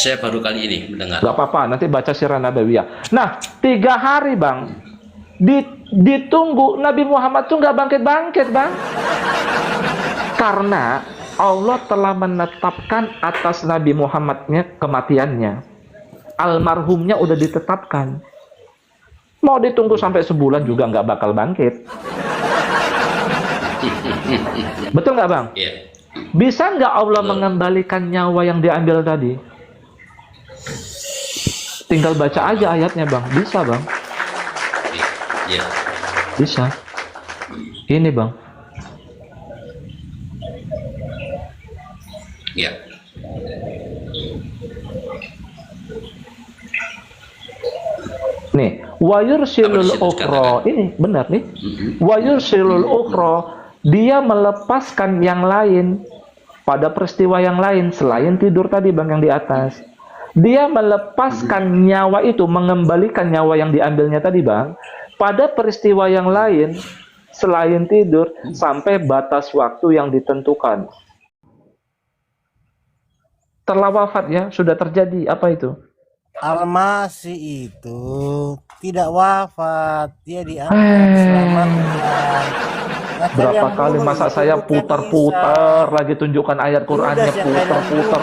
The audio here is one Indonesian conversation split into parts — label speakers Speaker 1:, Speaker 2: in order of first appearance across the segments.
Speaker 1: Saya baru kali ini mendengar.
Speaker 2: Gak apa-apa, nanti baca Sirah Nabawiyah. Nah, 3 hari bang, ditunggu Nabi Muhammad tuh nggak bangkit-bangkit bang. Karena Allah telah menetapkan atas Nabi Muhammadnya kematiannya. Almarhumnya udah ditetapkan. Mau ditunggu sampai sebulan juga nggak bakal bangkit. Betul nggak bang?
Speaker 1: Iya.
Speaker 2: Bisa nggak Allah
Speaker 1: Betul.
Speaker 2: mengembalikan nyawa yang diambil tadi? Tinggal baca aja ayatnya bang. Bisa bang.
Speaker 1: Iya.
Speaker 2: Bisa. Ini bang.
Speaker 1: Iya.
Speaker 2: Nih, wa yursilul ukhra. Ini benar nih. Wa yursilul ukhra, dia melepaskan yang lain pada peristiwa yang lain selain tidur tadi bang yang di atas. Dia melepaskan nyawa itu, mengembalikan nyawa yang diambilnya tadi bang pada peristiwa yang lain selain tidur sampai batas waktu yang ditentukan. Telah wafat ya, sudah terjadi apa itu?
Speaker 3: Al-Masih itu tidak wafat, dia diangkat diselamatkan.
Speaker 2: Berapa kali masa saya putar-putar lagi tunjukkan ayat Qur'annya, putar-putar.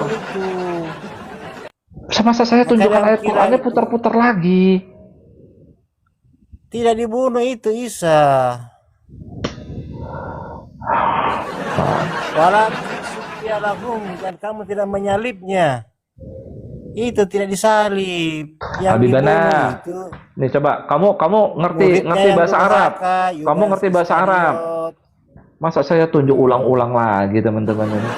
Speaker 2: Masa saya tunjukkan ayat Qur'annya putar-putar lagi.
Speaker 3: Tidak dibunuh itu Isa. Walakum dan kamu tidak menyalibnya. Itu tidak disalib. Yang
Speaker 2: Habibana,
Speaker 3: itu,
Speaker 2: nih coba kamu ngerti bahasa Arab. Kamu ngerti bahasa Arab. Masa saya tunjuk ulang-ulang lagi teman-teman ini.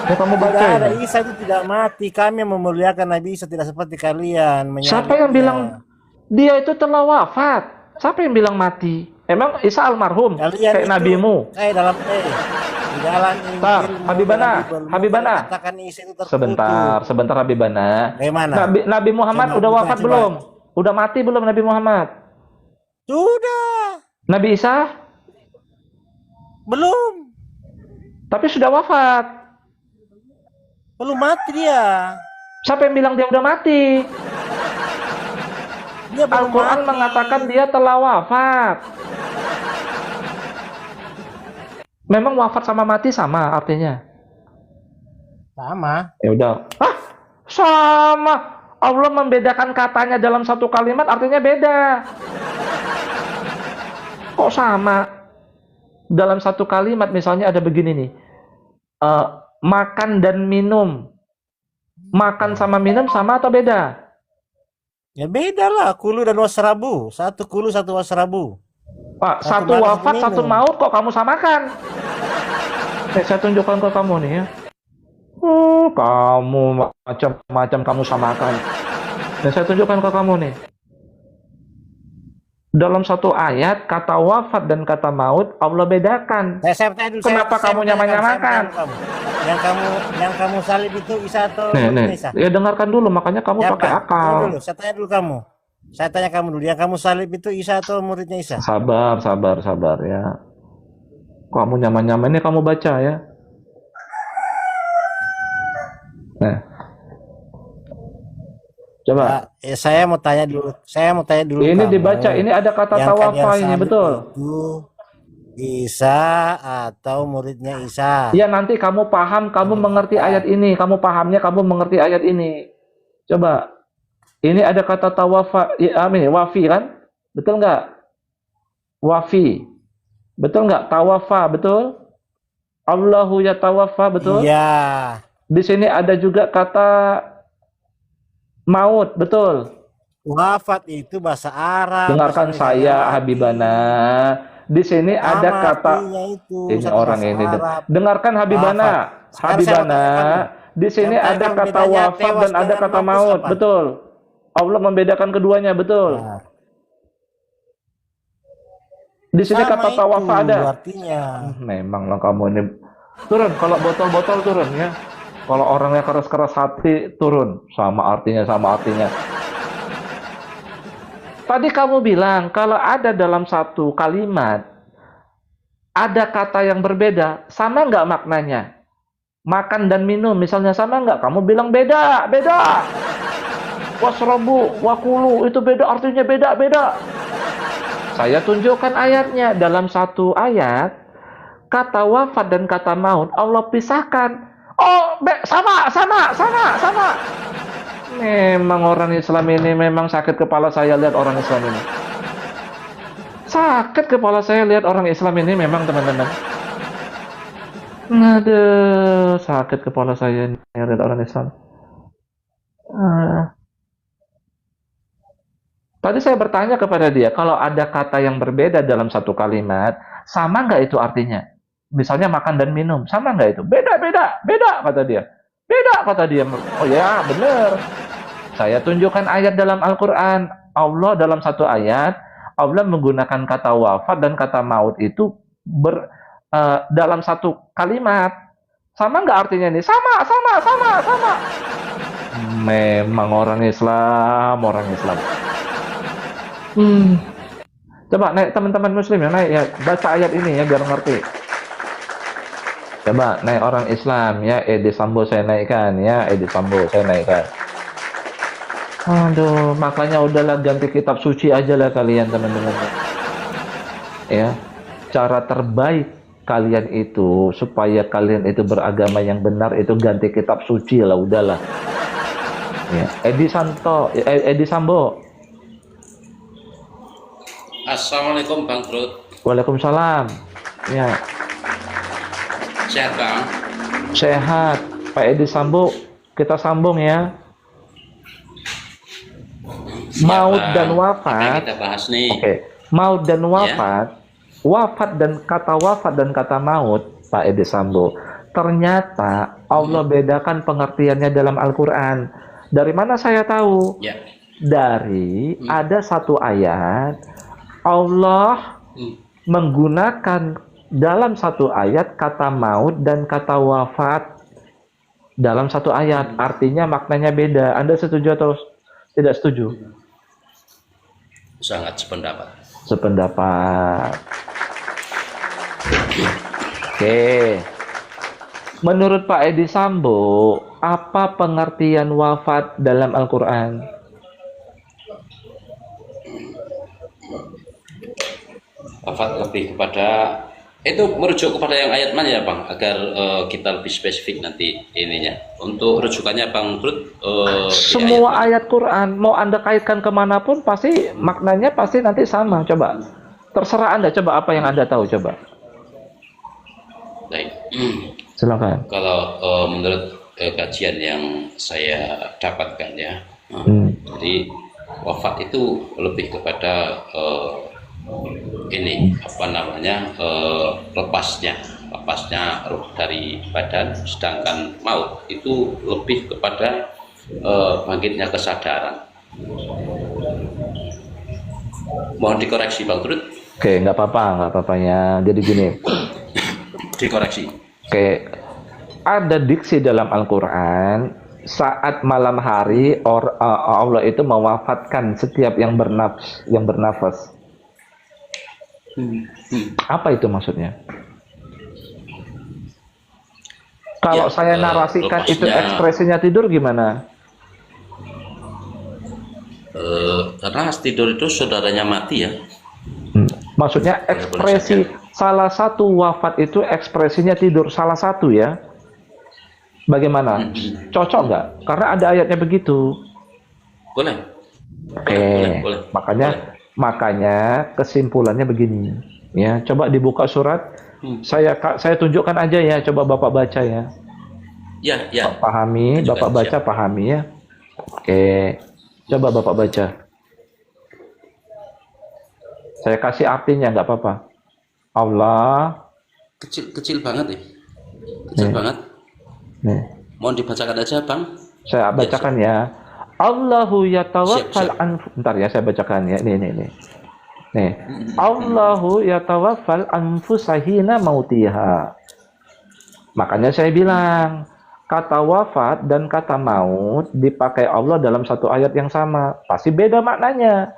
Speaker 2: Ya kamu baca
Speaker 3: ada
Speaker 2: ini.
Speaker 3: Isa itu tidak mati. Kami yang memuliakan Nabi Isa tidak seperti kalian.
Speaker 2: Siapa yang bilang dia itu telah wafat? Siapa yang bilang mati? Emang Isa almarhum
Speaker 3: kalian
Speaker 2: kayak
Speaker 3: itu,
Speaker 2: nabimu?
Speaker 3: dalam di jalan
Speaker 2: Habibana. Sebentar Habibana.
Speaker 3: Bagaimana?
Speaker 2: Nabi Muhammad udah wafat belum? Udah mati belum Nabi Muhammad?
Speaker 3: Sudah.
Speaker 2: Nabi Isa?
Speaker 3: Belum.
Speaker 2: Tapi sudah wafat.
Speaker 3: Belum mati dia.
Speaker 2: Siapa yang bilang dia udah mati? Al-Quran mengatakan dia telah wafat. Memang wafat sama mati sama artinya?
Speaker 3: Sama.
Speaker 2: Ya udah. Sama. Allah membedakan katanya dalam satu kalimat artinya beda. Kok sama? Dalam satu kalimat misalnya ada begini nih. Makan dan minum. Makan sama minum sama atau beda?
Speaker 3: Ya beda lah, kulu dan wasrabu. Satu kulu, satu wasrabu.
Speaker 2: Pak, satu wafat, satu maut kok kamu samakan? Saya tunjukkan ke kamu nih ya. Kamu macam-macam kamu samakan. Dan saya tunjukkan ke kamu nih. Dalam satu ayat, kata wafat dan kata maut Allah bedakan. Kenapa kamu nyamakan?
Speaker 3: Yang kamu salib itu Isa atau Isa?
Speaker 2: Ya dengarkan dulu, makanya kamu
Speaker 3: ya,
Speaker 2: pakai akal.
Speaker 3: Dulu, saya tanya dulu kamu. Saya tanya kamu dulu, yang kamu salib itu Isa atau muridnya Isa?
Speaker 2: Sabar ya. Kamu nyaman-nyaman ini kamu baca ya. Nah. Coba.
Speaker 3: Saya mau tanya dulu.
Speaker 2: Ini kamu, dibaca, ini ada kata tawafa ini betul.
Speaker 3: Isa atau muridnya Isa?
Speaker 2: Ya nanti kamu paham, kamu mengerti ayat ini, kamu pahamnya, kamu mengerti ayat ini. Coba. Ini ada kata tawafa, wafi kan? Betul nggak? Wafi. Betul nggak? Tawafa, betul? Allahu ya tawafa, betul?
Speaker 3: Iya.
Speaker 2: Di sini ada juga kata maut, betul?
Speaker 3: Wafat itu bahasa Arab.
Speaker 2: Dengarkan saya, Habibana. Di sini ada kata ini orang ini. Dengarkan Habibana. Habibana. Di sini ada kata wafat dan ada kata maut, betul? Allah membedakan keduanya, betul? Di sini kata tawafa ada.
Speaker 3: Artinya.
Speaker 2: Memanglah kamu ini. Turun, kalau botol-botol turun ya. Kalau orangnya keras-keras hati, turun. Sama artinya. Tadi kamu bilang, kalau ada dalam satu kalimat, ada kata yang berbeda, sama nggak maknanya? makan dan minum misalnya sama nggak? Kamu bilang beda, beda. Wasrabu, wakulu itu beda, artinya beda, beda. Saya tunjukkan ayatnya. Dalam satu ayat, kata wafat dan kata maut Allah pisahkan. Oh, sama, sama, sama, sama. Memang orang Islam ini memang sakit kepala saya lihat orang Islam ini. Sakit kepala saya lihat orang Islam ini memang, teman-teman. Aduh, sakit kepala saya ini lihat orang Islam. Tadi saya bertanya kepada dia, kalau ada kata yang berbeda dalam satu kalimat, sama nggak itu artinya? Misalnya makan dan minum, sama nggak itu? Beda, beda, beda, kata dia. Beda, kata dia. Oh ya, benar. Saya tunjukkan ayat dalam Al-Quran. Allah dalam satu ayat, Allah menggunakan kata wafat dan kata maut itu dalam satu kalimat. Sama nggak artinya ini? Sama, sama, sama, sama. Memang orang Islam, orang Islam. Coba naik teman-teman muslim ya, naik ya, baca ayat ini ya biar ngerti. Coba naik orang Islam ya, Edi Sambo saya naikkan ya, Edi Sambo saya naikkan. Aduh, makanya udahlah ganti kitab suci aja lah kalian teman-teman. Ya, cara terbaik kalian itu supaya kalian itu beragama yang benar itu ganti kitab suci lah, udahlah. Ya, Edi Sambo.
Speaker 1: Assalamualaikum Bang Trud.
Speaker 2: Waalaikumsalam. Ya.
Speaker 1: Sehat Bang?
Speaker 2: Sehat. Pak Edi Sambo, kita sambung ya. Maut
Speaker 1: Bang.
Speaker 2: dan
Speaker 1: Apa
Speaker 2: wafat.
Speaker 1: kita bahas nih?
Speaker 2: Oke. Maut dan wafat. Wafat dan kata maut, Pak Edi Sambo. Ternyata Allah bedakan pengertiannya dalam Al-Quran. Dari mana saya tahu?
Speaker 1: Ya.
Speaker 2: Dari ada satu ayat Allah menggunakan dalam satu ayat kata maut dan kata wafat dalam satu ayat, artinya maknanya beda. Anda setuju atau tidak setuju?
Speaker 1: Sangat sependapat.
Speaker 2: Sependapat. Oke. Menurut Pak Edi Sambo, apa pengertian wafat dalam Al-Quran?
Speaker 1: Wafat lebih kepada itu merujuk kepada yang ayat mana ya Bang, agar kita lebih spesifik nanti ininya untuk rujukannya Bang Trud.
Speaker 2: Semua ayat Quran mau Anda kaitkan kemanapun pasti maknanya pasti nanti sama. Coba terserah Anda, coba apa yang Anda tahu, coba.
Speaker 1: Baik.
Speaker 2: Silakan.
Speaker 1: Kalau menurut kajian yang saya dapatkan ya, jadi wafat itu lebih kepada ini apa namanya, lepasnya roh dari badan, sedangkan maut itu lebih kepada bangkitnya kesadaran. Mohon dikoreksi Bang Trud.
Speaker 2: Oke, nggak apa-apa ya. Jadi gini.
Speaker 1: Dikoreksi.
Speaker 2: Oke, ada diksi dalam Al-Quran saat malam hari Allah itu mewafatkan setiap yang bernafas. Apa itu maksudnya? Kalau
Speaker 1: Ya,
Speaker 2: saya narasikan itu
Speaker 1: lepasnya-
Speaker 2: ekspresinya tidur gimana?
Speaker 1: Karena tidur itu saudaranya mati ya.
Speaker 2: Maksudnya ekspresi salah satu wafat itu ekspresinya tidur, salah satu ya. Bagaimana? Cocok nggak? Karena ada ayatnya begitu.
Speaker 1: Boleh.
Speaker 2: Oke,
Speaker 1: Boleh.
Speaker 2: makanya kesimpulannya begini. Ya, coba dibuka surat. Saya tunjukkan aja ya. Coba Bapak baca ya.
Speaker 1: Ya.
Speaker 2: Pahami,
Speaker 1: Tunjukkan,
Speaker 2: Bapak baca,
Speaker 1: siap.
Speaker 2: pahami ya. Oke, coba Bapak baca. Saya kasih artinya, nggak apa-apa. Allah.
Speaker 1: Kecil banget nih. Kecil banget.
Speaker 2: Nih,
Speaker 1: Mohon dibacakan aja Bang.
Speaker 2: saya bacakan ya. Allahu yatawaffal
Speaker 1: Siap.
Speaker 2: anfus. Bentar ya, saya bacakan ya. Nih. Allahu yatawaffal anfusa hina mautiha. Makanya saya bilang, kata wafat dan kata maut dipakai Allah dalam satu ayat yang sama. Pasti beda maknanya.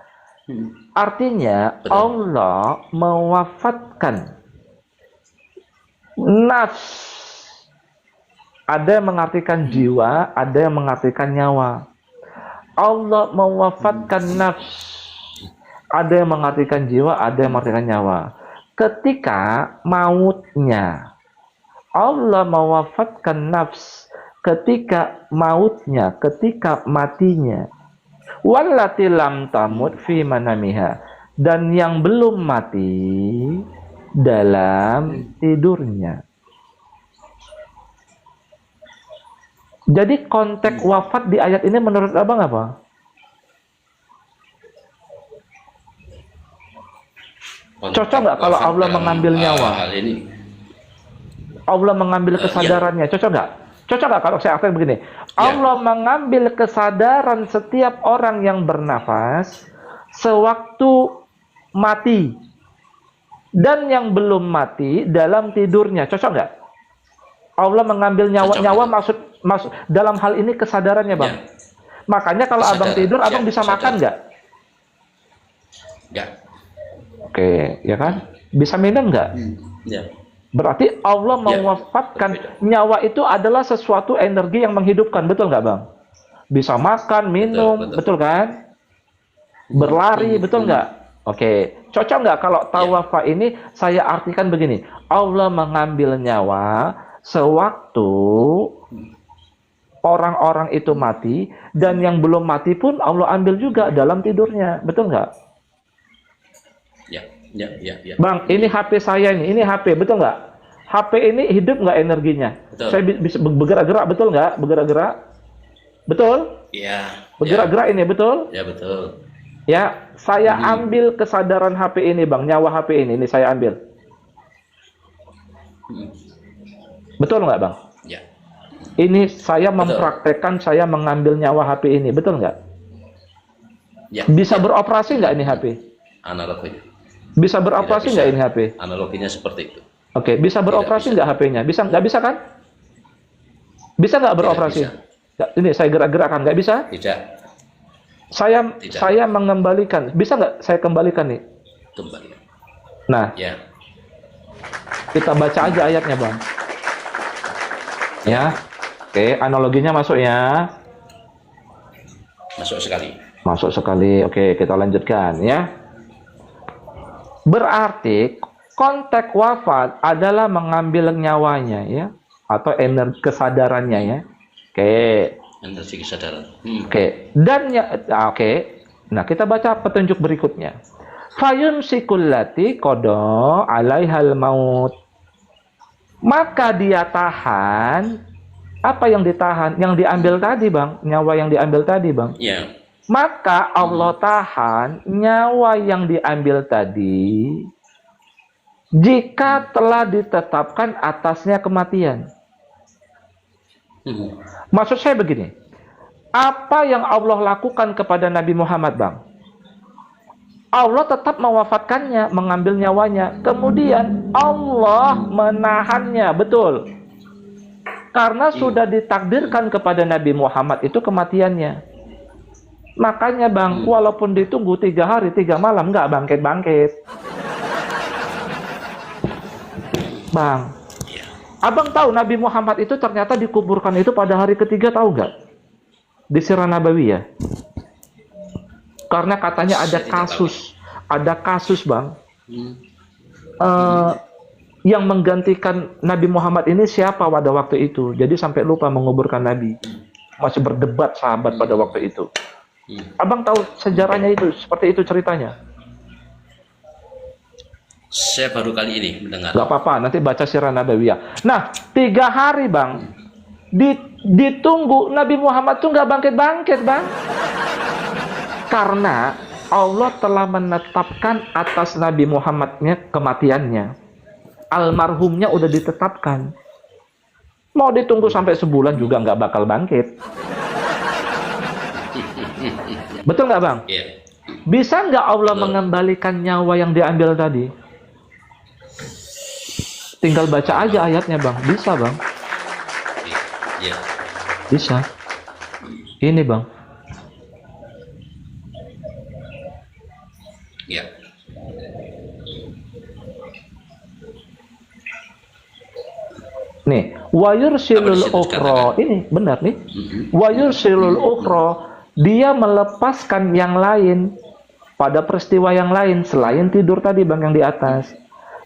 Speaker 2: Artinya
Speaker 1: Betul.
Speaker 2: Allah mewafatkan nafs Ada yang mengartikan jiwa, ada yang mengartikan nyawa. Allah mewafatkan nafs. Ada yang mengartikan jiwa, ada yang mengartikan nyawa. Ketika mautnya, Allah mewafatkan nafs. Ketika mautnya, ketika matinya. Wallati lam tamut fi manamiha. Dan yang belum mati dalam tidurnya. Jadi konteks wafat di ayat ini menurut abang apa? Cocok nggak kalau Allah mengambil nyawa?
Speaker 1: Hal ini.
Speaker 2: Allah mengambil kesadarannya, cocok nggak? Cocok nggak kalau saya artikan begini? Allah mengambil kesadaran setiap orang yang bernafas sewaktu mati dan yang belum mati dalam tidurnya, cocok nggak? Allah mengambil nyawa maksud dalam hal ini kesadarannya, Bang. Makanya kalau abang tidur, abang bisa makan nggak?
Speaker 1: Nggak.
Speaker 2: Oke, ya kan? Bisa minum nggak?
Speaker 1: Ya.
Speaker 2: Berarti Allah mewafatkan nyawa itu adalah sesuatu energi yang menghidupkan, betul nggak, Bang? Bisa makan, minum, betul kan? Berlari, betul nggak? Oke, cocok nggak kalau tawafa ini saya artikan begini? Allah mengambil nyawa sewaktu orang-orang itu mati dan yang belum mati pun Allah ambil juga dalam tidurnya, betul nggak?
Speaker 1: Ya.
Speaker 2: Bang, ini HP saya ini HP, betul nggak? HP ini hidup nggak energinya?
Speaker 1: Betul.
Speaker 2: Saya bisa bergerak-gerak, betul nggak? Bergerak-gerak, betul?
Speaker 1: Iya.
Speaker 2: Bergerak-gerak ini, betul?
Speaker 1: Ya, betul.
Speaker 2: Ya, saya ambil kesadaran HP ini, Bang, nyawa HP ini saya ambil. Betul nggak, Bang?
Speaker 1: Ya.
Speaker 2: Ini saya mempraktekkan, saya mengambil nyawa HP ini, betul nggak?
Speaker 1: Ya.
Speaker 2: Bisa beroperasi nggak ini HP?
Speaker 1: Analoginya.
Speaker 2: Bisa beroperasi nggak ini HP?
Speaker 1: Analoginya seperti itu.
Speaker 2: Oke, bisa beroperasi nggak HP-nya? Bisa nggak bisa kan? Bisa nggak beroperasi?
Speaker 1: Bisa.
Speaker 2: Ini saya gerak-gerakan, nggak bisa?
Speaker 1: Tidak.
Speaker 2: Saya mengembalikan, bisa nggak saya kembalikan nih?
Speaker 1: Kembali.
Speaker 2: Nah,
Speaker 1: Ya.
Speaker 2: kita baca aja ayatnya, Bang. Ya, oke, analoginya masuk ya.
Speaker 1: Masuk sekali.
Speaker 2: Masuk sekali. Oke, kita lanjutkan ya. Berarti konteks wafat adalah mengambil nyawanya ya, atau energi kesadarannya ya. Oke.
Speaker 1: Energi kesadaran.
Speaker 2: Oke. Dan oke. Nah, kita baca petunjuk berikutnya. Fayumsikul lati qada 'alaihal maut. Maka dia tahan apa yang ditahan? Yang diambil tadi, Bang. Nyawa yang diambil tadi, Bang.
Speaker 1: Ya.
Speaker 2: Maka Allah tahan nyawa yang diambil tadi jika telah ditetapkan atasnya kematian. Maksud saya begini, apa yang Allah lakukan kepada Nabi Muhammad, Bang? Allah tetap mewafatkannya, mengambil nyawanya. Kemudian Allah menahannya, betul. Karena sudah ditakdirkan kepada Nabi Muhammad itu kematiannya. Makanya, Bang, walaupun ditunggu 3 hari 3 malam nggak bangkit-bangkit. Bang, abang tahu Nabi Muhammad itu ternyata dikuburkan itu pada hari ketiga, tahu nggak? Di Sirah Nabawiyah. Karena katanya ada kasus, Bang. Yang menggantikan Nabi Muhammad ini siapa pada waktu itu. Jadi sampai lupa menguburkan Nabi. Masih berdebat sahabat pada waktu itu. Abang tahu sejarahnya itu, seperti itu ceritanya.
Speaker 1: Saya baru kali ini mendengar.
Speaker 2: Gak apa-apa, nanti baca Sirah Nabawiyah. Nah, 3 hari, Bang. Ditunggu Nabi Muhammad tuh nggak bangkit-bangkit, Bang. Karena Allah telah menetapkan atas Nabi Muhammadnya kematiannya. Almarhumnya udah ditetapkan. Mau ditunggu sampai sebulan juga nggak bakal bangkit. Betul nggak, Bang?
Speaker 1: Iya.
Speaker 2: Bisa nggak Allah mengembalikan nyawa yang diambil tadi? Tinggal baca aja ayatnya, Bang. Bisa, Bang.
Speaker 1: Iya.
Speaker 2: Bisa. Ini, Bang.
Speaker 1: Iya.
Speaker 2: Nih, Wa
Speaker 1: Apa di
Speaker 2: yursilul
Speaker 1: situ
Speaker 2: ukhra.
Speaker 1: dikatakan?
Speaker 2: Ini benar nih.
Speaker 1: Mm-mm.
Speaker 2: Wa yursilul ukhra. Dia melepaskan yang lain pada peristiwa yang lain selain tidur tadi bang yang di atas.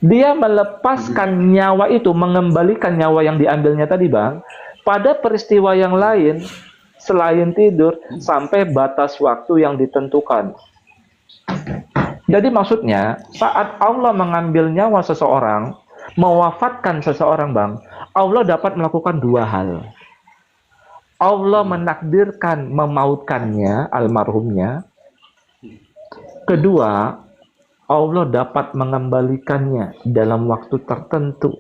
Speaker 2: Dia melepaskan nyawa itu, mengembalikan nyawa yang diambilnya tadi bang pada peristiwa yang lain selain tidur sampai batas waktu yang ditentukan. Jadi maksudnya saat Allah mengambil nyawa seseorang, mewafatkan seseorang bang, Allah dapat melakukan dua hal. Allah menakdirkan memautkannya, almarhumnya. Kedua, Allah dapat mengembalikannya dalam waktu tertentu.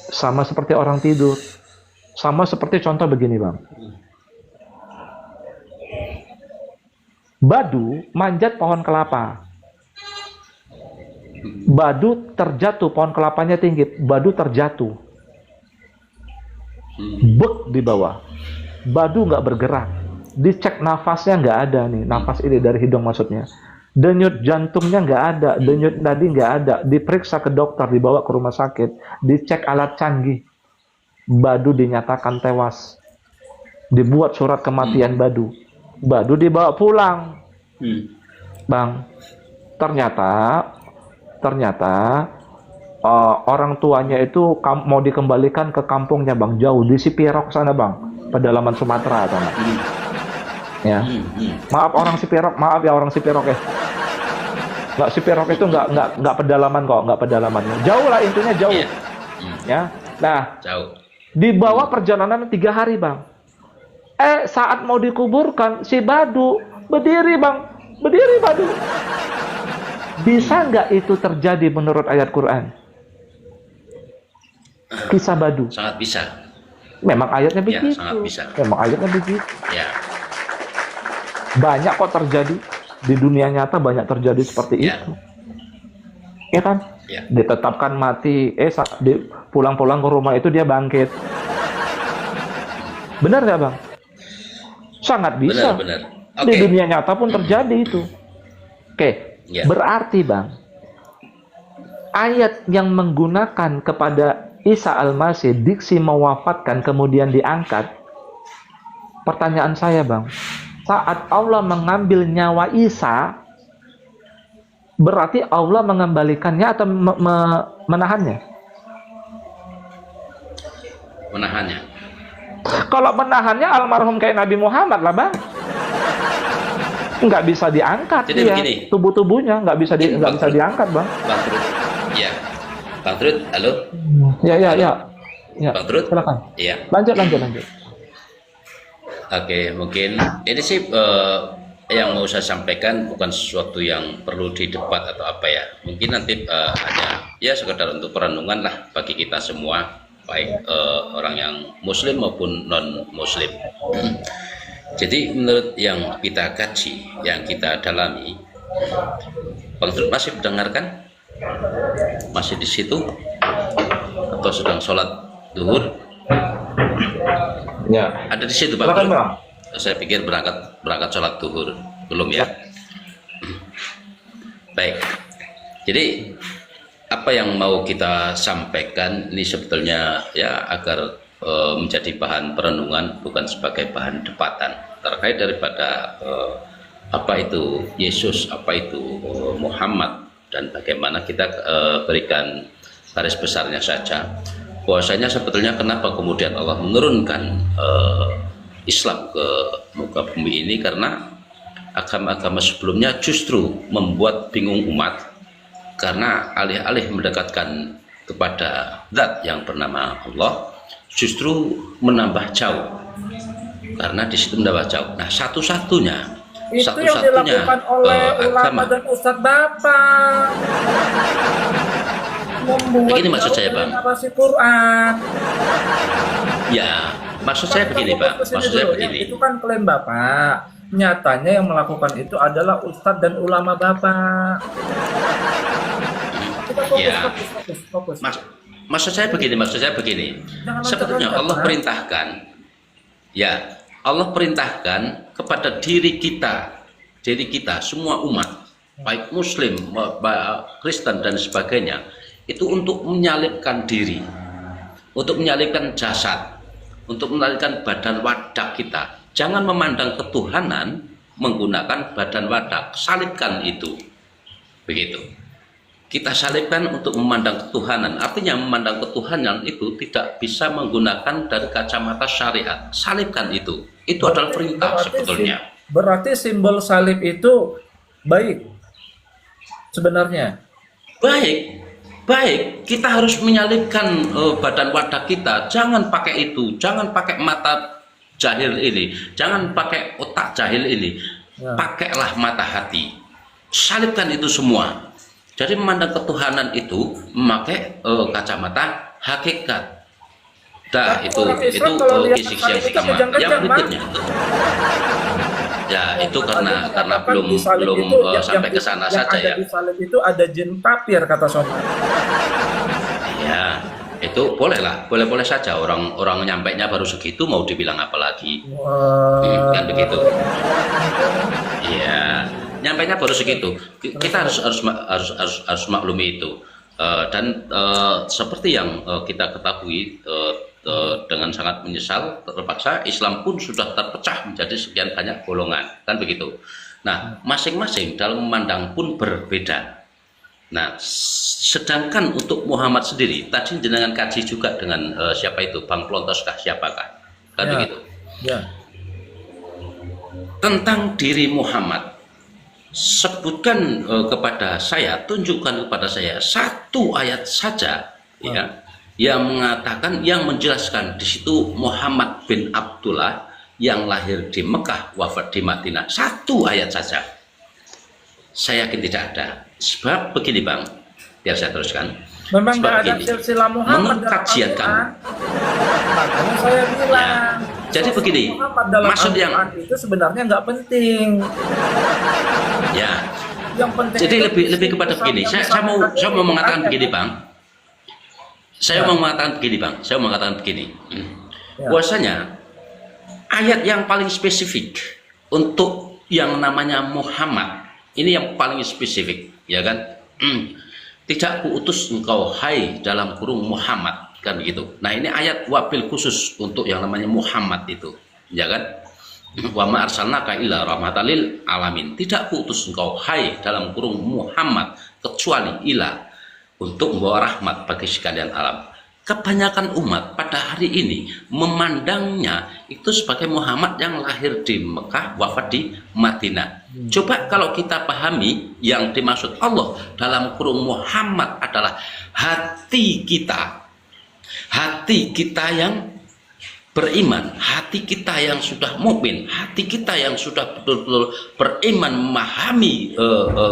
Speaker 2: Sama seperti orang tidur. Sama seperti contoh begini bang. Badu manjat pohon kelapa. Badu terjatuh, pohon kelapanya tinggi. Badu terjatuh. Bek di bawah. Badu nggak bergerak. Dicek nafasnya nggak ada nih. Nafas ini dari hidung maksudnya. Denyut jantungnya nggak ada. Denyut nadi nggak ada. Diperiksa ke dokter, dibawa ke rumah sakit. Dicek alat canggih. Badu dinyatakan tewas. Dibuat surat kematian Badu. Badu dibawa pulang. Bang, ternyata orang tuanya itu mau dikembalikan ke kampungnya bang, jauh di Sipirok sana bang, pedalaman Sumatera sana. Ya, maaf orang Sipirok, maaf ya orang Sipirok ya. Nggak, Sipirok itu nggak pedalaman kok, nggak pedalaman. Jauh lah intinya jauh. Ya, nah
Speaker 1: Jauh.
Speaker 2: dibawa perjalanan 3 hari bang. Saat mau dikuburkan si Badu berdiri bang, berdiri Badu. Bisa nggak itu terjadi menurut ayat Quran? Kisah Badu.
Speaker 1: Sangat bisa.
Speaker 2: Memang ayatnya
Speaker 1: Ya,
Speaker 2: begitu.
Speaker 1: sangat bisa.
Speaker 2: Memang ayatnya begitu.
Speaker 1: Ya.
Speaker 2: Banyak kok terjadi di dunia nyata, banyak terjadi seperti
Speaker 1: Ya.
Speaker 2: itu. Ya kan?
Speaker 1: Ya.
Speaker 2: Ditetapkan mati, pulang-pulang ke rumah itu dia bangkit. Benar nggak bang? Sangat bisa.
Speaker 1: Benar.
Speaker 2: Di
Speaker 1: Oke.
Speaker 2: dunia nyata pun terjadi itu. Oke,
Speaker 1: Ya.
Speaker 2: berarti bang, ayat yang menggunakan kepada Isa Al-Masih diksi mewafatkan kemudian diangkat. Pertanyaan saya bang, saat Allah mengambil nyawa Isa, berarti Allah mengembalikannya atau menahannya?
Speaker 1: Menahannya.
Speaker 2: Kalau menahannya almarhum kayak Nabi Muhammad lah bang. Nggak bisa diangkat.
Speaker 1: Jadi
Speaker 2: dia,
Speaker 1: begini.
Speaker 2: tubuh-tubuhnya nggak bisa diangkat bang.
Speaker 1: Bang Trud. Ya. Bang Trud, halo.
Speaker 2: Ya.
Speaker 1: Bang Trud.
Speaker 2: Silakan.
Speaker 1: Iya.
Speaker 2: Lanjut.
Speaker 1: Oke, mungkin ini sih yang mau saya sampaikan bukan sesuatu yang perlu didebat atau apa ya. Mungkin nanti hanya ya sekedar untuk perenungan lah bagi kita semua, baik orang yang muslim maupun non muslim. Jadi menurut yang kita kaji, yang kita dalami, Bang Trud masih mendengarkan? Masih di situ? Atau sedang sholat duhur?
Speaker 2: Ya.
Speaker 1: Ada di situ Bang
Speaker 2: Silakan
Speaker 1: Trud?
Speaker 2: bang.
Speaker 1: Saya pikir berangkat sholat duhur. Belum ya? Baik. Jadi apa yang mau kita sampaikan ini sebetulnya ya agar menjadi bahan perenungan, bukan sebagai bahan debatan terkait daripada apa itu Yesus, apa itu Muhammad, dan bagaimana kita berikan garis besarnya saja bahwasanya sebetulnya kenapa kemudian Allah menurunkan Islam ke muka bumi ini, karena agama-agama sebelumnya justru membuat bingung umat, karena alih-alih mendekatkan kepada zat yang bernama Allah, justru menambah jauh, karena di situ menambah jauh. Nah, satu-satunya
Speaker 4: yang dilakukan oleh ulama dan ustadz bapak membuat
Speaker 1: begini maksud saya bang.
Speaker 4: narasi Quran.
Speaker 1: Ya, maksud saya begini bang. Maksud saya begini.
Speaker 4: Itu kan klaim bapak. Nyatanya yang melakukan itu adalah ustadz dan ulama bapak. Kita fokus.
Speaker 1: Maksud saya begini. Sebetulnya Allah perintahkan, ya Allah perintahkan kepada diri kita semua umat, baik Muslim, Kristen dan sebagainya, itu untuk menyalibkan diri, untuk menyalibkan jasad, untuk menyalibkan badan wadah kita. Jangan memandang ketuhanan menggunakan badan wadah, salibkan itu. Begitu. Kita salibkan untuk memandang ketuhanan. Artinya memandang ketuhanan itu tidak bisa menggunakan dari kacamata syariat. Salibkan itu. Itu adalah perintah sebetulnya.
Speaker 4: Berarti simbol salib itu baik sebenarnya.
Speaker 1: Baik. Kita harus menyalibkan badan wadah kita. Jangan pakai itu. Jangan pakai mata jahil ini. Jangan pakai otak jahil ini.
Speaker 4: Ya.
Speaker 1: Pakailah mata hati. Salibkan itu semua. Jadi memandang ketuhanan itu memakai kacamata hakikat. Dah, itu fisik yang utama. Yang berikutnya, ya itu karena belum sampai ke sana saja ya.
Speaker 4: Di salib itu ada jin tapir kata Soma.
Speaker 1: Ya, itu boleh saja orang nyampainya baru segitu mau dibilang apa lagi? Kan begitu. Iya. Nyampainya baru segitu. Kita harus maklumi itu. Dan seperti yang kita ketahui, dengan sangat menyesal, terpaksa Islam pun sudah terpecah menjadi sekian banyak golongan, kan begitu. Nah, masing-masing dalam memandang pun berbeda. Nah, sedangkan untuk Muhammad sendiri, tadi jenengan kaji juga dengan siapa itu, Bang Plontoskah siapakah, kan
Speaker 4: Ya.
Speaker 1: begitu.
Speaker 4: Ya.
Speaker 1: Tentang diri Muhammad, sebutkan kepada saya, tunjukkan kepada saya satu ayat saja ya yang mengatakan, yang menjelaskan di situ Muhammad bin Abdullah yang lahir di Mekah, wafat di Madinah. Satu ayat saja. Saya yakin tidak ada. Sebab begini Bang, biar saya teruskan.
Speaker 4: Memang
Speaker 1: Sebab
Speaker 4: nggak ada
Speaker 1: begini,
Speaker 4: silsilah Muhammad
Speaker 1: menurut
Speaker 4: dalam
Speaker 1: kajian
Speaker 4: Al-Quran.
Speaker 1: kamu.
Speaker 4: Makanya saya bilang.
Speaker 1: Ya. Jadi begini,
Speaker 4: Muhammad dalam
Speaker 1: maksud yang
Speaker 4: Al-Quran itu sebenarnya nggak penting.
Speaker 1: ya.
Speaker 4: Yang penting
Speaker 1: Jadi
Speaker 4: itu
Speaker 1: lebih kepada begini. Saya mau mengatakan begini Bang. Saya mau mengatakan begini. Bahwasanya ayat yang paling spesifik untuk yang namanya Muhammad ini yang paling spesifik, ya kan? Tidak kuutus engkau hai dalam kurung Muhammad, kan begitu. Nah, ini ayat wabil khusus untuk yang namanya Muhammad itu, ya kan? Wa ma arsalnaka illa rahmatan lil alamin. Tidak kuutus engkau hai dalam kurung Muhammad kecuali ila, untuk membawa rahmat bagi sekalian alam. Kebanyakan umat pada hari ini memandangnya itu sebagai Muhammad yang lahir di Mekah, wafat di Madinah. Coba kalau kita pahami yang dimaksud Allah dalam kurung Muhammad adalah hati kita yang beriman, hati kita yang sudah mukmin, hati kita yang sudah betul-betul beriman, memahami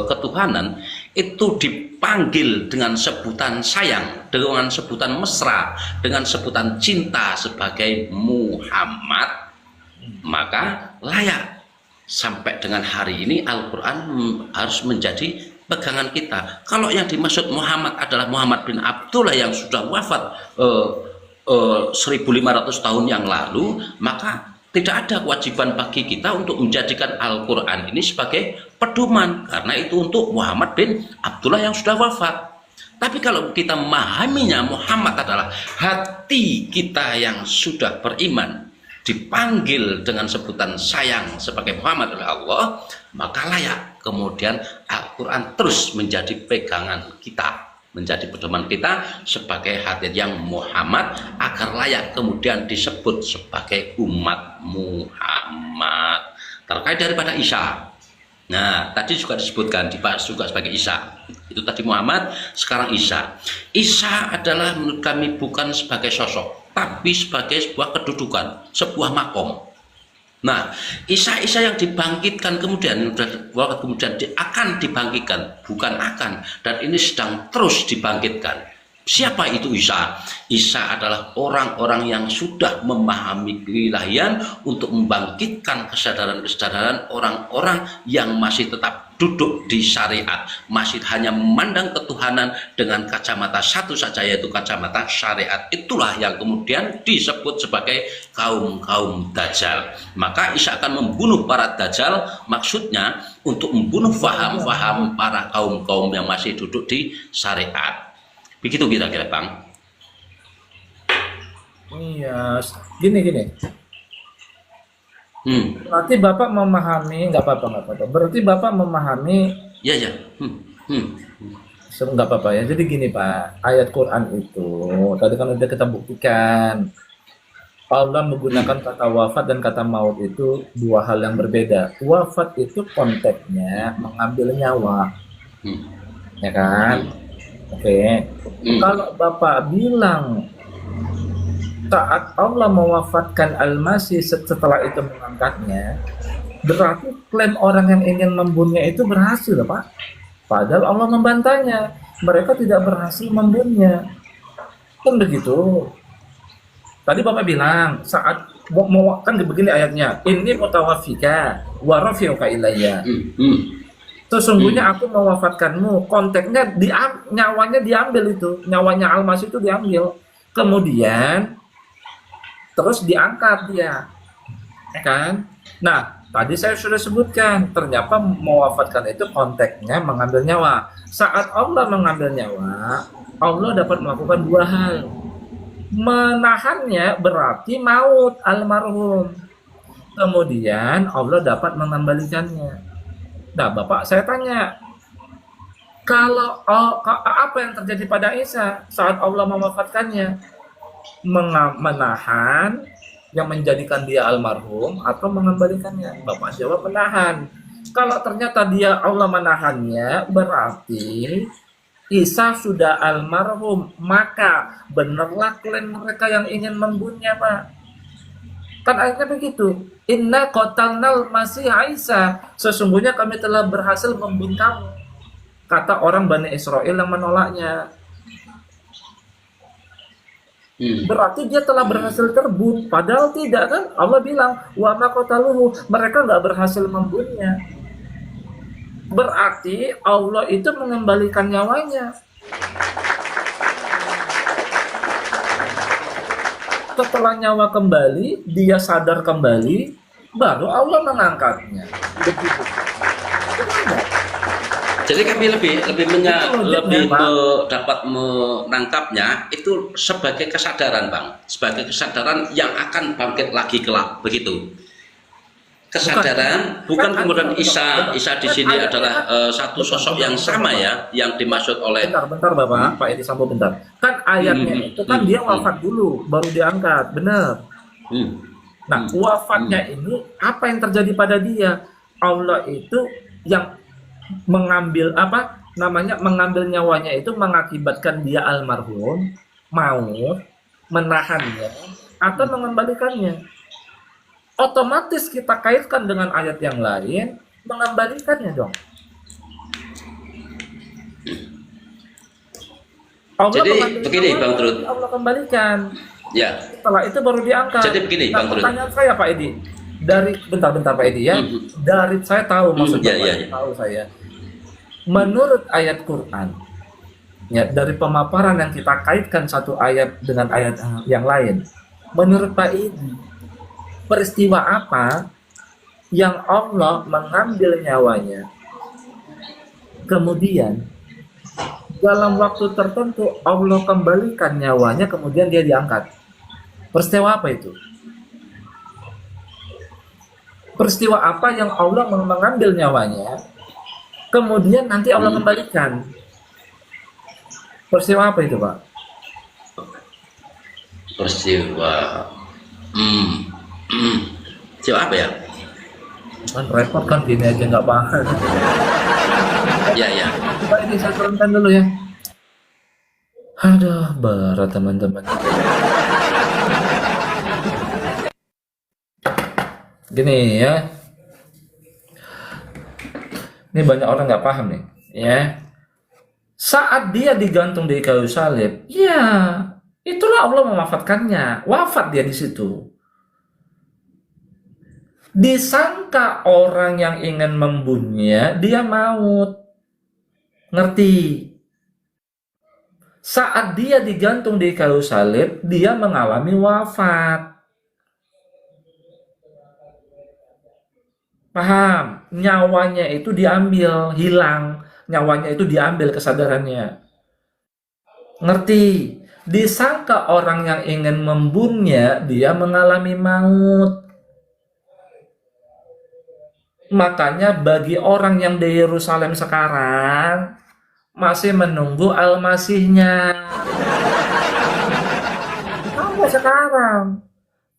Speaker 1: ketuhanan, itu dipanggil dengan sebutan sayang, dengan sebutan mesra, dengan sebutan cinta sebagai Muhammad, maka layak. Sampai dengan hari ini Al-Quran harus menjadi pegangan kita. Kalau yang dimaksud Muhammad adalah Muhammad bin Abdullah yang sudah wafat 1500 tahun yang lalu, maka tidak ada kewajiban bagi kita untuk menjadikan Al-Quran ini sebagai pedoman, karena itu untuk Muhammad bin Abdullah yang sudah wafat. Tapi kalau kita memahaminya Muhammad adalah hati kita yang sudah beriman, dipanggil dengan sebutan sayang sebagai Muhammad oleh Allah, maka layak kemudian Al-Quran terus menjadi pegangan kita, menjadi pedoman kita sebagai hati yang Muhammad, agar layak kemudian disebut sebagai umat Muhammad. Terkait daripada Isa, nah tadi juga disebutkan, dibahas juga sebagai Isa. Itu tadi Muhammad, sekarang Isa. Isa adalah menurut kami bukan sebagai sosok, tapi sebagai sebuah kedudukan, sebuah makom. Nah, Isa yang dibangkitkan kemudian akan dibangkitkan, bukan akan, dan ini sedang terus dibangkitkan. Siapa itu Isa? Isa adalah orang-orang yang sudah memahami keilahian untuk membangkitkan kesadaran-kesadaran orang-orang yang masih tetap duduk di syariat, masih hanya memandang ketuhanan dengan kacamata satu saja, yaitu kacamata syariat. Itulah yang kemudian disebut sebagai kaum-kaum Dajjal. Maka Isa akan membunuh para Dajjal, maksudnya untuk membunuh faham-faham para kaum-kaum yang masih duduk di syariat. Begitu kira-kira Bang.
Speaker 4: Iya, gini.
Speaker 1: Hmm.
Speaker 4: Berarti Bapak memahami, nggak apa-apa. Berarti Bapak memahami,
Speaker 1: Ya, ya. Hmm.
Speaker 4: nggak apa-apa ya. Jadi gini Pak, ayat Quran itu, tadi kan udah kita buktikan, Allah menggunakan kata wafat dan kata maut itu dua hal yang berbeda. Wafat itu konteksnya mengambil nyawa,
Speaker 1: Hmm.
Speaker 4: ya kan? Oke.
Speaker 1: Hmm.
Speaker 4: Kalau Bapak bilang saat Allah mewafatkan Al-Masih setelah itu mengangkatnya, berarti klaim orang yang ingin membunuhnya itu berhasil, Pak. Padahal Allah membantahnya. Mereka tidak berhasil membunuhnya. Kan begitu. Tadi Bapak bilang saat mau kan begini ayatnya, ini mutawafika wa rafiuka ilayya.
Speaker 1: Hmm.
Speaker 4: Sesungguhnya aku mewafatkanmu. Konteksnya nyawanya diambil itu, nyawanya Al-Masih itu diambil. Kemudian terus diangkat dia, ya kan? Nah, tadi saya sudah sebutkan, ternyata mewafatkan itu konteksnya mengambil nyawa. Saat Allah mengambil nyawa, Allah dapat melakukan dua hal. Menahannya berarti maut almarhum. Kemudian Allah dapat mengembalikannya. Nah, Bapak saya tanya, kalau apa yang terjadi pada Isa saat Allah mewafatkannya? Menahan yang menjadikan dia almarhum atau mengembalikannya? Bapak jawab menahan. Kalau ternyata dia Allah menahannya, berarti Isa sudah almarhum, maka benarlah klaim mereka yang ingin membunuhnya, Pak. Kan ayatnya begitu. Inna qatalnal masih Isa. Sesungguhnya kami telah berhasil membunuh kamu. Kata orang Bani Israel yang menolaknya. Berarti dia telah berhasil terbunuh. Padahal tidak kan? Allah bilang, wa ma qataluhu. Mereka nggak berhasil membunuhnya. Berarti Allah itu mengembalikan nyawanya. Setelah nyawa kembali, dia sadar kembali, baru Allah mengangkatnya. Begitu.
Speaker 1: Jadi kami lebih
Speaker 4: Pak.
Speaker 1: dapat menangkapnya itu sebagai kesadaran, Bang, sebagai kesadaran yang akan bangkit lagi kelak, begitu. Kesadaran bukan kemudian Isa di sini adalah satu sosok yang sama ya, yang dimaksud oleh.
Speaker 4: Bentar Bapak, Pak Edi Sambo bentar. Kan ayatnya itu kan dia wafat dulu, baru diangkat, benar. Nah, wafatnya ini apa yang terjadi pada dia? Allah itu yang mengambil mengambil nyawanya itu mengakibatkan dia almarhum, maut, menahannya atau mengembalikannya. Otomatis kita kaitkan dengan ayat yang lain, mengembalikannya dong. Allah
Speaker 1: Jadi begini Bang Trud.
Speaker 4: Allah kembalikan.
Speaker 1: Ya.
Speaker 4: Setelah itu baru diangkat.
Speaker 1: Jadi begini Bang Trud.
Speaker 4: Pertanyaan saya Pak Edi, dari bentar Pak Edi ya. Dari saya tahu maksudnya tahu saya. Menurut ayat Quran, ya dari pemaparan yang kita kaitkan satu ayat dengan ayat yang lain, menurut Pak Edi, peristiwa apa yang Allah mengambil nyawanya, kemudian dalam waktu tertentu Allah kembalikan nyawanya, kemudian dia diangkat? Peristiwa apa itu? Peristiwa apa yang Allah mengambil nyawanya, kemudian nanti Allah kembalikan? Peristiwa apa itu, Pak?
Speaker 1: Peristiwa siapa ya?
Speaker 4: Kan repot kan, gini aja nggak paham.
Speaker 1: Ya.
Speaker 4: Pak, ini saya turunkan dulu ya. Aduh, berat teman-teman. Gini ya. Ini banyak orang nggak paham nih, ya. Saat dia digantung di kayu salib, ya itulah Allah mewafatkannya. Wafat dia di situ. Disangka orang yang ingin membunuhnya, dia maut. Ngerti? Saat dia digantung di kayu salib, dia mengalami wafat. Paham? Nyawanya itu diambil, hilang. Nyawanya itu diambil kesadarannya. Ngerti? Disangka orang yang ingin membunuhnya, dia mengalami maut. Makanya bagi orang yang di Yerusalem sekarang masih menunggu Al-Masihnya. Sampai sekarang.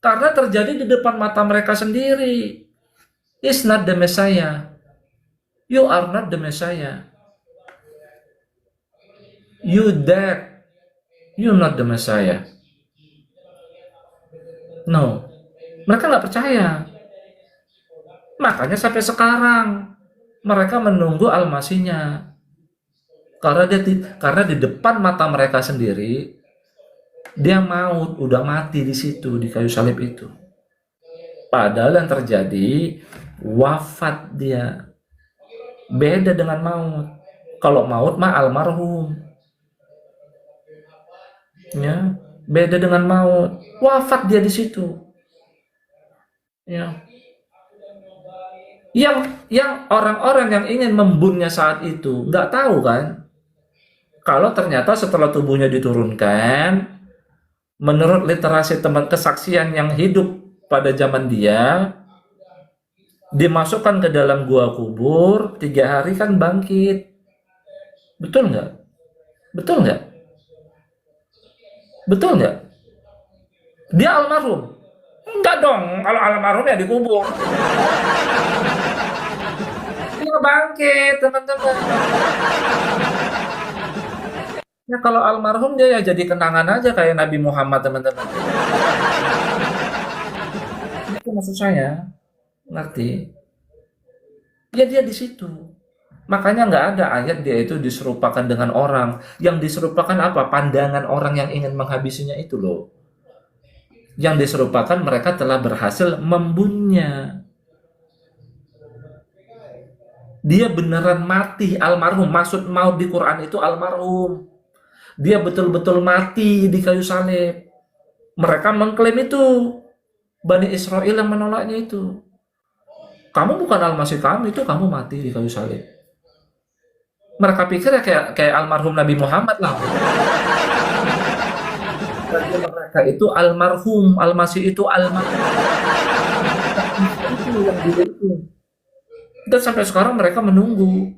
Speaker 4: Karena terjadi di depan mata mereka sendiri. It's not the Messiah. You are not the Messiah. You dead. You not the Messiah. No. Mereka nggak percaya. Makanya sampai sekarang mereka menunggu Al-Masihnya. Karena di depan mata mereka sendiri dia maut, udah mati di situ di kayu salib itu. Padahal yang terjadi wafat dia. Beda dengan maut. Kalau maut mah almarhum. Ya, beda dengan maut. Wafat dia di situ. Ya. Yang orang-orang yang ingin membunuhnya saat itu nggak tahu kan, kalau ternyata setelah tubuhnya diturunkan, menurut literasi teman kesaksian yang hidup pada zaman dia, dimasukkan ke dalam gua kubur, 3 hari kan bangkit. Betul nggak? Betul nggak? Betul nggak? Dia almarhum? Enggak dong, kalau almarhum ya dikubur. Dia bangkit, teman-teman. Ya kalau almarhum dia ya jadi kenangan aja kayak Nabi Muhammad, teman-teman. Itu maksud saya, ngerti? Ya dia di situ. Makanya nggak ada ayat dia itu diserupakan dengan orang. Yang diserupakan apa? Pandangan orang yang ingin menghabisinya itu loh. Yang diserupakan mereka telah berhasil membunuhnya. Dia beneran mati, almarhum. Maksud maut di Quran itu almarhum. Dia betul-betul mati di kayu salib. Mereka mengklaim itu. Bani Israel yang menolaknya itu. Kamu bukan Al-Masih kami, itu kamu mati di kayu salib. Mereka pikir ya kayak almarhum Nabi Muhammad lah. Bagi mereka itu almarhum, Al-Masih itu almarhum. Itu yang itu. Dan sampai sekarang mereka menunggu.